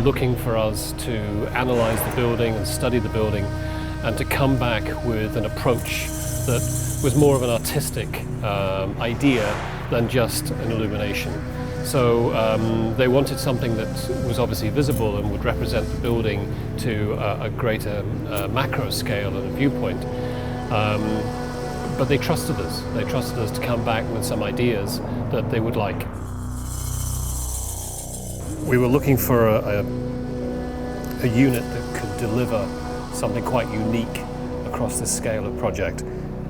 looking for us to analyze the building and study the building and to come back with an approach that was more of an artistic idea than just an illumination. So they wanted something that was obviously visible and would represent the building to a greater macro scale and a viewpoint. But they trusted us. They trusted us to come back with some ideas that they would like. We were looking for a unit that could deliver something quite unique across this scale of project.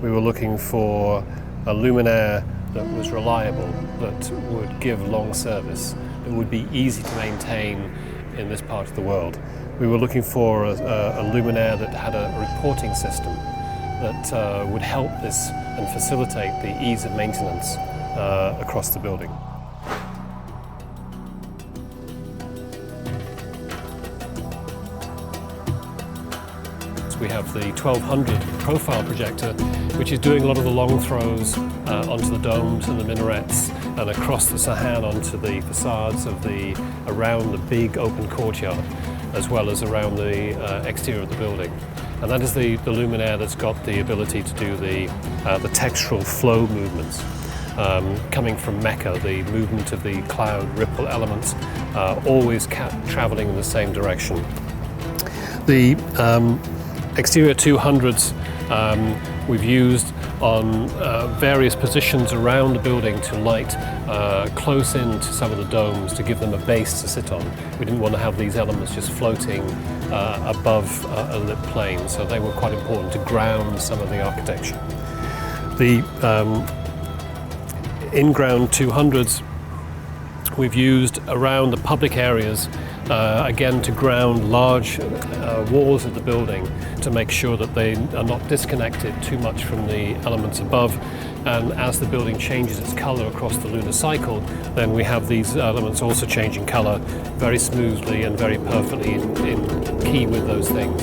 We were looking for a luminaire that was reliable, that would give long service, that would be easy to maintain in this part of the world. We were looking for a luminaire that had a reporting system that would help this and facilitate the ease of maintenance across the building. We have the 1200 profile projector, which is doing a lot of the long throws onto the domes and the minarets and across the Sahan onto the facades of around the big open courtyard, as well as around the exterior of the building. And that is the luminaire that's got the ability to do the textural flow movements. Coming from Mecca, the movement of the cloud ripple elements, always traveling in the same direction. The exterior 200s we've used on various positions around the building to light close in to some of the domes to give them a base to sit on. We didn't want to have these elements just floating above a lit plane, so they were quite important to ground some of the architecture. The in-ground 200s we've used around the public areas, again to ground large walls of the building to make sure that they are not disconnected too much from the elements above. And as the building changes its color across the lunar cycle, then we have these elements also changing color very smoothly and very perfectly in key with those things.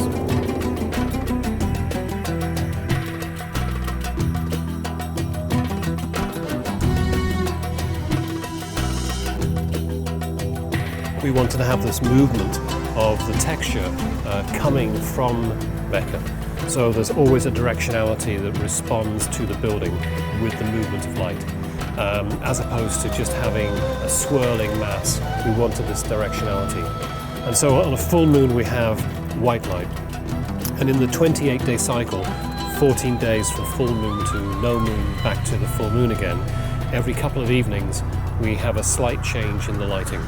We wanted to have this movement of the texture coming from Mecca. So there's always a directionality that responds to the building with the movement of light. As opposed to just having a swirling mass, we wanted this directionality. And so on a full moon we have white light. And in the 28-day cycle, 14 days from full moon to no moon back to the full moon again, every couple of evenings we have a slight change in the lighting.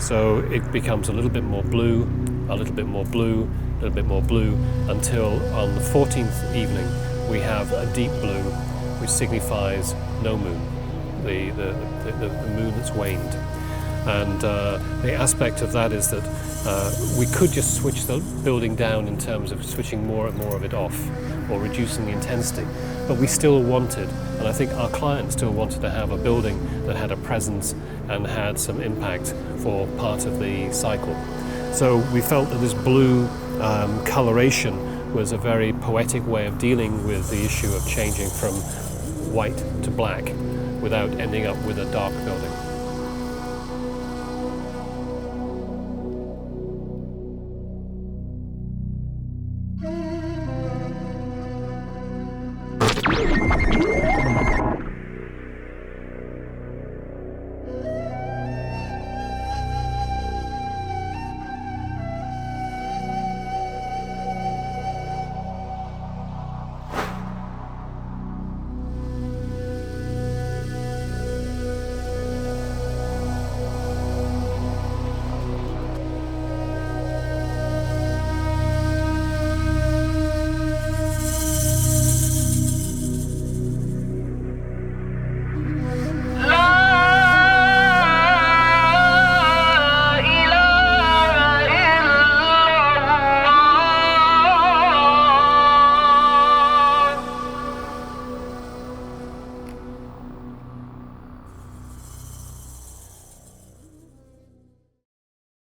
So it becomes a little bit more blue, a little bit more blue, a little bit more blue, until on the 14th evening we have a deep blue, which signifies no moon, the moon that's waned. And the aspect of that is that we could just switch the building down in terms of switching more and more of it off or reducing the intensity, but we still wanted, and I think our client still wanted to have a building that had a presence and had some impact for part of the cycle. So we felt that this blue coloration was a very poetic way of dealing with the issue of changing from white to black without ending up with a dark building.